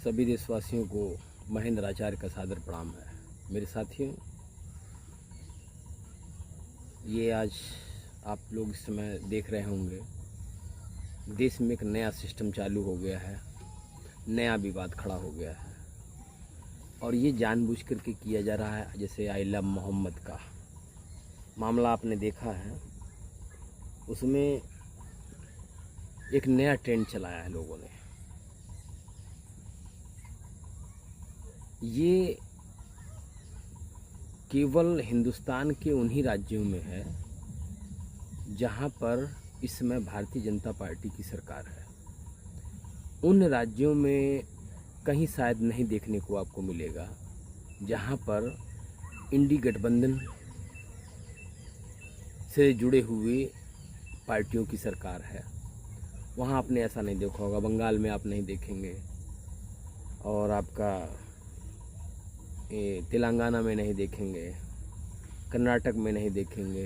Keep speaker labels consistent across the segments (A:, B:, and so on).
A: सभी देशवासियों को महेंद्र आचार्य का सादर प्रणाम है। मेरे साथियों, ये आज आप लोग इस समय देख रहे होंगे, देश में एक नया सिस्टम चालू हो गया है, नया विवाद खड़ा हो गया है और ये जानबूझ करके किया जा रहा है। जैसे आइला मोहम्मद का मामला आपने देखा है, उसमें एक नया ट्रेंड चलाया है लोगों ने। ये केवल हिंदुस्तान के उन्हीं राज्यों में है जहां पर इस समय भारतीय जनता पार्टी की सरकार है। उन राज्यों में कहीं शायद नहीं देखने को आपको मिलेगा जहां पर इंडी गठबंधन से जुड़े हुए पार्टियों की सरकार है। वहाँ आपने ऐसा नहीं देखा होगा। बंगाल में आप नहीं देखेंगे और आपका तेलंगाना में नहीं देखेंगे, कर्नाटक में नहीं देखेंगे,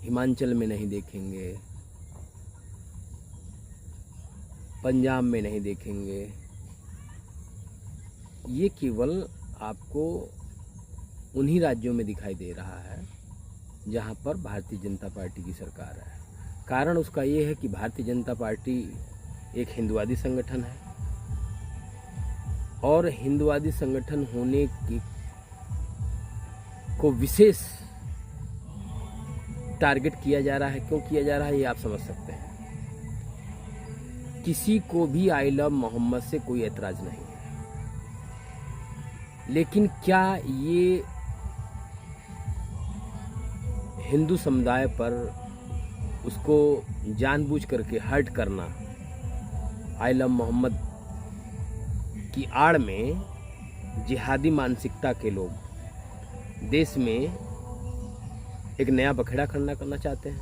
A: हिमाचल में नहीं देखेंगे, पंजाब में नहीं देखेंगे। ये केवल आपको उन्हीं राज्यों में दिखाई दे रहा है जहाँ पर भारतीय जनता पार्टी की सरकार है। कारण उसका ये है कि भारतीय जनता पार्टी एक हिंदुवादी संगठन है और हिंदुवादी संगठन होने की को विशेष टारगेट किया जा रहा है। क्यों किया जा रहा है ये आप समझ सकते हैं। किसी को भी आई लव मोहम्मद से कोई ऐतराज नहीं है, लेकिन क्या ये हिंदू समुदाय पर उसको जानबूझ करके हर्ट करना, आई लव मोहम्मद की आड़ में जिहादी मानसिकता के लोग देश में एक नया बखेड़ा खड़ा करना चाहते हैं।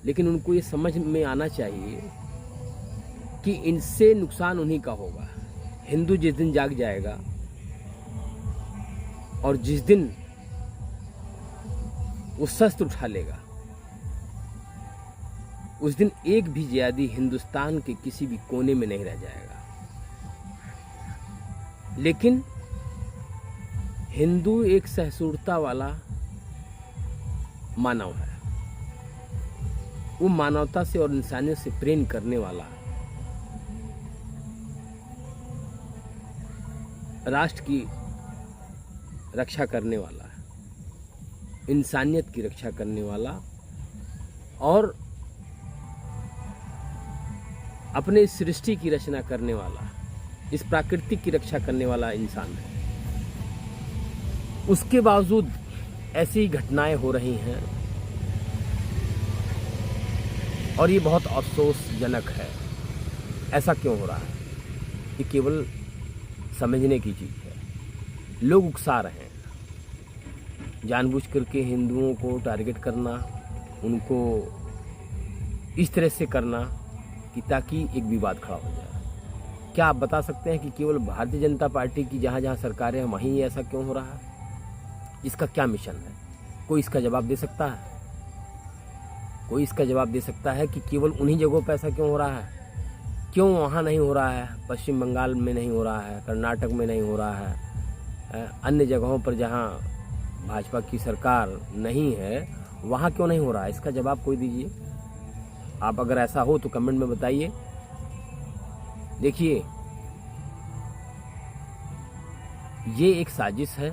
A: लेकिन उनको ये समझ में आना चाहिए कि इनसे नुकसान उन्हीं का होगा। हिंदू जिस दिन जाग जाएगा और जिस दिन वो शस्त्र उठा लेगा, उस दिन एक भी जिहादी हिंदुस्तान के किसी भी कोने में नहीं रह जाएगा। लेकिन हिंदू एक सहिष्णुता वाला मानव है। वो मानवता से और इंसानियत से प्रेम करने वाला, राष्ट्र की रक्षा करने वाला, इंसानियत की रक्षा करने वाला और अपने सृष्टि की रचना करने वाला, इस प्राकृतिक की रक्षा करने वाला इंसान है। उसके बावजूद ऐसी घटनाएं हो रही हैं और ये बहुत अफसोसजनक है। ऐसा क्यों हो रहा है? ये केवल समझने की चीज़ है। लोग उकसा रहे हैं, जानबूझ करके हिंदुओं को टारगेट करना, उनको इस तरह से करना कि ताकि एक विवाद खड़ा हो जाए। क्या आप बता सकते हैं कि केवल भारतीय जनता पार्टी की जहाँ जहाँ सरकारें हैं वहीं ऐसा क्यों हो रहा है? इसका क्या मिशन है? कोई इसका जवाब दे सकता है? कोई इसका जवाब दे सकता है कि केवल उन्हीं जगहों पर ऐसा क्यों हो रहा है? क्यों वहाँ नहीं हो रहा है? पश्चिम बंगाल में नहीं हो रहा है, कर्नाटक में नहीं हो रहा है, अन्य जगहों पर जहाँ भाजपा की सरकार नहीं है वहाँ क्यों नहीं हो रहा है? इसका जवाब कोई दीजिए। आप अगर ऐसा हो तो कमेंट में बताइए। देखिए, ये एक साजिश है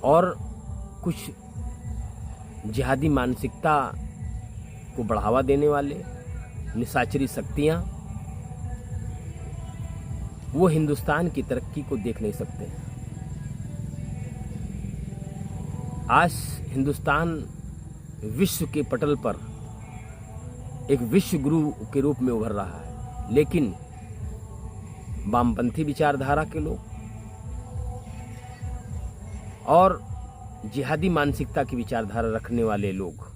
A: और कुछ जिहादी मानसिकता को बढ़ावा देने वाले निशाचरी शक्तियां, वो हिंदुस्तान की तरक्की को देख नहीं सकते हैं। आज हिंदुस्तान विश्व के पटल पर एक विश्व गुरु के रूप में उभर रहा है, लेकिन वामपंथी विचारधारा के लोग और जिहादी मानसिकता की विचारधारा रखने वाले लोग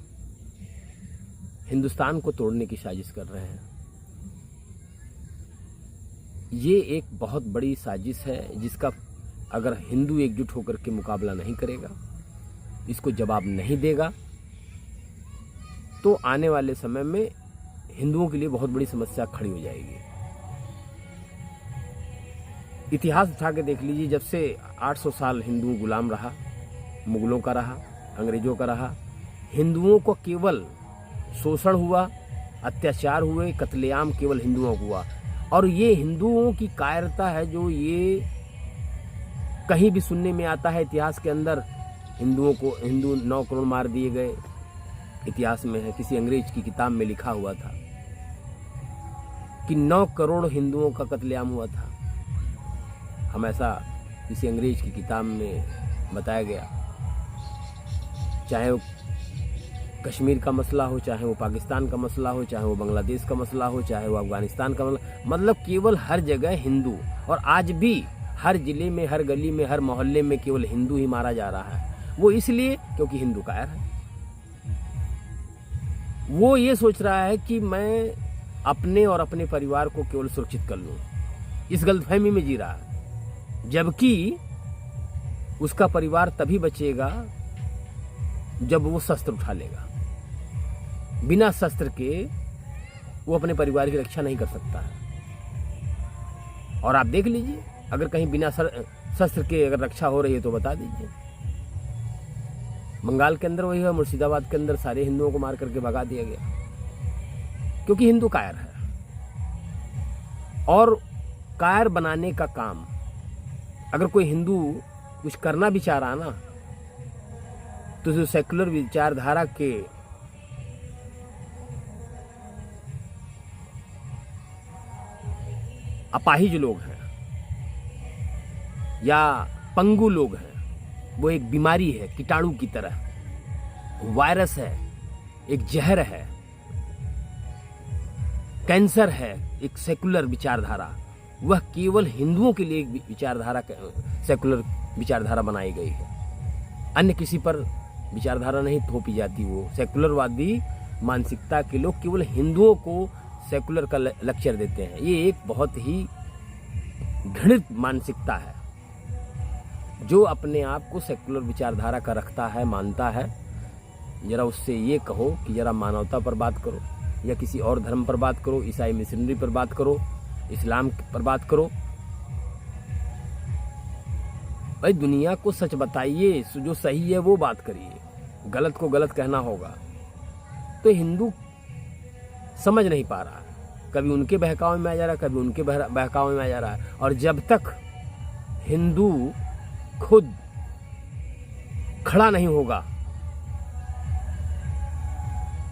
A: हिंदुस्तान को तोड़ने की साजिश कर रहे हैं। ये एक बहुत बड़ी साजिश है जिसका अगर हिंदू एकजुट होकर के मुकाबला नहीं करेगा, इसको जवाब नहीं देगा, तो आने वाले समय में हिंदुओं के लिए बहुत बड़ी समस्या खड़ी हो जाएगी। इतिहास उठा के देख लीजिए, जब से 800 साल हिंदू गुलाम रहा, मुगलों का रहा, अंग्रेजों का रहा, हिंदुओं को केवल शोषण हुआ, अत्याचार हुए, कत्लेआम केवल हिंदुओं को हुआ। और ये हिंदुओं की कायरता है जो ये कहीं भी सुनने में आता है इतिहास के अंदर। हिंदू 9 करोड़ मार दिए गए, इतिहास में है, किसी अंग्रेज की किताब में लिखा हुआ था कि 9 करोड़ हिंदुओं का कत्लेआम हुआ था। हम ऐसा किसी अंग्रेज की किताब में बताया गया। चाहे वो कश्मीर का मसला हो, चाहे वो पाकिस्तान का मसला हो, चाहे वो बांग्लादेश का मसला हो, चाहे वो अफगानिस्तान का मतलब केवल हर जगह हिंदू। और आज भी हर जिले में, हर गली में, हर मोहल्ले में केवल हिंदू ही मारा जा रहा है। वो इसलिए क्योंकि हिंदू कायर है। वो ये सोच रहा है कि मैं अपने और अपने परिवार को केवल सुरक्षित कर लूं, इस गलतफहमी में जी रहा है। जबकि उसका परिवार तभी बचेगा जब वो शस्त्र उठा लेगा। बिना शस्त्र के वो अपने परिवार की रक्षा नहीं कर सकता है। और आप देख लीजिए, अगर कहीं बिना शस्त्र के अगर रक्षा हो रही है तो बता दीजिए। बंगाल के अंदर वही है, मुर्शिदाबाद के अंदर सारे हिंदुओं को मार करके भगा दिया गया, क्योंकि हिंदू कायर है। और कायर बनाने का काम अगर कोई हिंदू कुछ करना भी चाह रहा ना, तो जो सेकुलर विचारधारा के अपाहिज लोग हैं या पंगु लोग हैं, वो एक बीमारी है, कीटाणु की तरह, वायरस है, एक जहर है, कैंसर है, एक सेकुलर विचारधारा। वह केवल हिंदुओं के लिए एक विचारधारा, सेकुलर विचारधारा बनाई गई है। अन्य किसी पर विचारधारा नहीं थोपी जाती। वो सेकुलरवादी मानसिकता के लोग केवल हिंदुओं को सेकुलर का लेक्चर देते हैं। ये एक बहुत ही घृणित मानसिकता है। जो अपने आप को सेकुलर विचारधारा का रखता है, मानता है, जरा उससे ये कहो कि जरा मानवता पर बात करो, या किसी और धर्म पर बात करो, ईसाई मिशनरी पर बात करो, इस्लाम पर बात करो। भाई दुनिया को सच बताइए, जो सही है वो बात करिए, गलत को गलत कहना होगा। तो हिंदू समझ नहीं पा रहा है, कभी उनके बहकावे में आ जा रहा है, कभी उनके बहकावे में आ जा रहा है। और जब तक हिंदू खुद खड़ा नहीं होगा,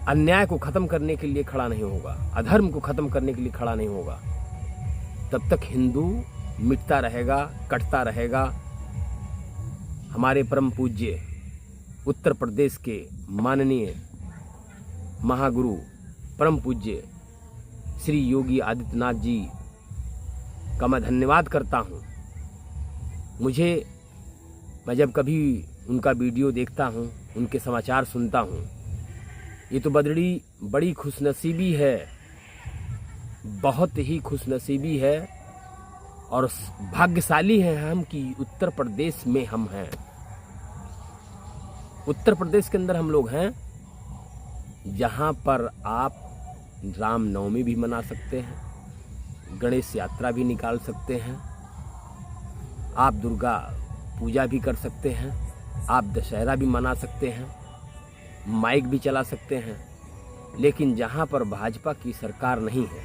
A: अन्याय को खत्म करने के लिए खड़ा नहीं होगा, अधर्म को खत्म करने के लिए खड़ा नहीं होगा, तब तक हिंदू मिटता रहेगा, कटता रहेगा। हमारे परम पूज्य उत्तर प्रदेश के माननीय महागुरु परम पूज्य श्री योगी आदित्यनाथ जी का मैं धन्यवाद करता हूँ। मैं जब कभी उनका वीडियो देखता हूँ, उनके समाचार सुनता हूँ, ये तो बड़ी खुशनसीबी है, बहुत ही खुशनसीबी है और भाग्यशाली हैं हम कि उत्तर प्रदेश में हम हैं। उत्तर प्रदेश के अंदर हम लोग हैं जहाँ पर आप रामनवमी भी मना सकते हैं, गणेश यात्रा भी निकाल सकते हैं, आप दुर्गा पूजा भी कर सकते हैं, आप दशहरा भी मना सकते हैं, माइक भी चला सकते हैं। लेकिन जहाँ पर भाजपा की सरकार नहीं है,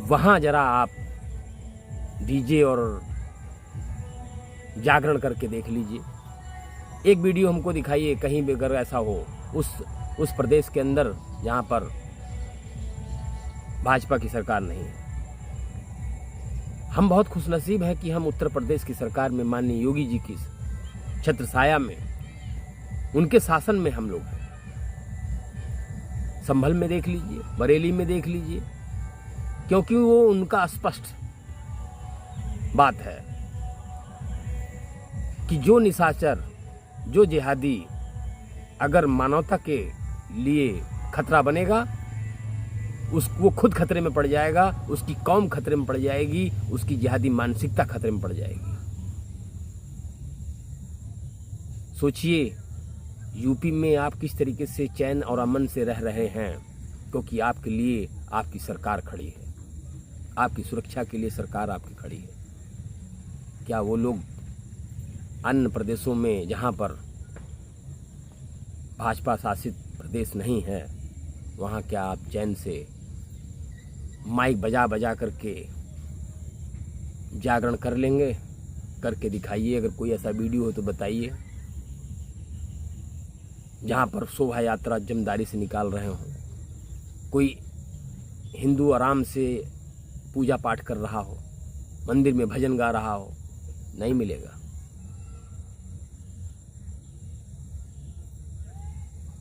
A: वहाँ जरा आप डीजे और जागरण करके देख लीजिए। एक वीडियो हमको दिखाइए कहीं भी अगर ऐसा हो उस प्रदेश के अंदर जहाँ पर भाजपा की सरकार नहीं है। हम बहुत खुशनसीब हैं कि हम उत्तर प्रदेश की सरकार में माननीय योगी जी की छत्र छाया में, उनके शासन में हम लोग हैं। संभल में देख लीजिए, बरेली में देख लीजिए, क्योंकि वो उनका स्पष्ट बात है कि जो निशाचर, जो जिहादी अगर मानवता के लिए खतरा बनेगा, वो खुद खतरे में पड़ जाएगा, उसकी कौम खतरे में पड़ जाएगी, उसकी जिहादी मानसिकता खतरे में पड़ जाएगी। सोचिए यूपी में आप किस तरीके से चैन और अमन से रह रहे हैं, क्योंकि आपके लिए आपकी सरकार खड़ी है। आपकी सुरक्षा के लिए सरकार आपकी खड़ी है। क्या वो लोग अन्य प्रदेशों में जहाँ पर भाजपा शासित प्रदेश नहीं है, वहाँ क्या आप चैन से माइक बजा बजा करके जागरण कर लेंगे? करके दिखाइए, अगर कोई ऐसा वीडियो हो तो बताइए। जहाँ पर शोभा यात्रा जमदारी से निकाल रहे हों, कोई हिंदू आराम से पूजा पाठ कर रहा हो, मंदिर में भजन गा रहा हो, नहीं मिलेगा।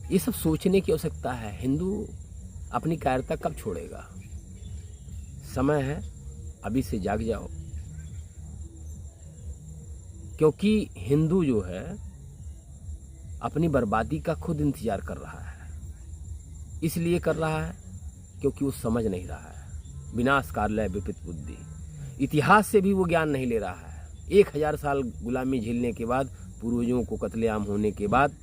A: ये सब सोचने की आवश्यकता है। हिंदू अपनी कायरता कब छोड़ेगा? समय है, अभी से जाग जाओ। क्योंकि हिंदू जो है अपनी बर्बादी का खुद इंतजार कर रहा है। इसलिए कर रहा है क्योंकि वो समझ नहीं रहा है। विनाश कार्य विपरीत बुद्धि। इतिहास से भी वो ज्ञान नहीं ले रहा है। 1000 साल गुलामी झेलने के बाद, पूर्वजों को कत्लेआम होने के बाद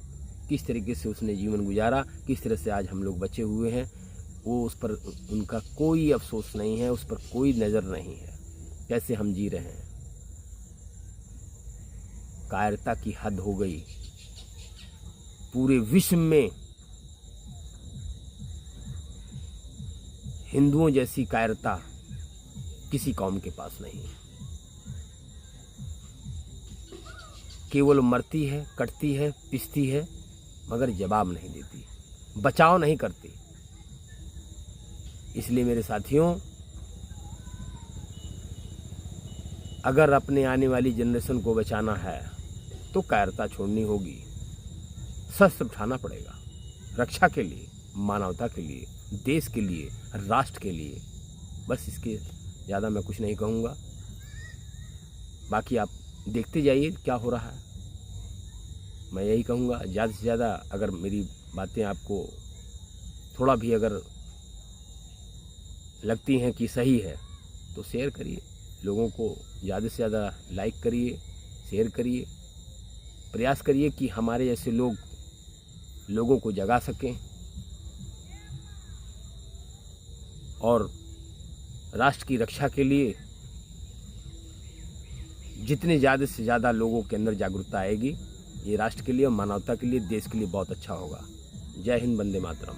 A: किस तरीके से उसने जीवन गुजारा, किस तरह से आज हम लोग बचे हुए हैं, वो उस पर उनका कोई अफसोस नहीं है, उस पर कोई नज़र नहीं है। कैसे हम जी रहे हैं। कायरता की हद हो गई। पूरे विश्व में हिंदुओं जैसी कायरता किसी कौम के पास नहीं है। केवल मरती है, कटती है, पिसती है, मगर जवाब नहीं देती, बचाव नहीं करती। इसलिए मेरे साथियों, अगर अपने आने वाली जनरेशन को बचाना है तो कायरता छोड़नी होगी, शस्त्र उठाना पड़ेगा, रक्षा के लिए, मानवता के लिए, देश के लिए, राष्ट्र के लिए। बस इसके ज़्यादा मैं कुछ नहीं कहूँगा। बाकी आप देखते जाइए क्या हो रहा है। मैं यही कहूँगा, ज़्यादा से ज़्यादा अगर मेरी बातें आपको थोड़ा भी अगर लगती हैं कि सही है तो शेयर करिए, लोगों को ज़्यादा से ज़्यादा लाइक करिए, शेयर करिए। प्रयास करिए कि हमारे जैसे लोगों को जगा सकें और राष्ट्र की रक्षा के लिए जितने ज़्यादा से ज़्यादा लोगों के अंदर जागरूकता आएगी, ये राष्ट्र के लिए और मानवता के लिए, देश के लिए बहुत अच्छा होगा। जय हिंद, वंदे मातरम।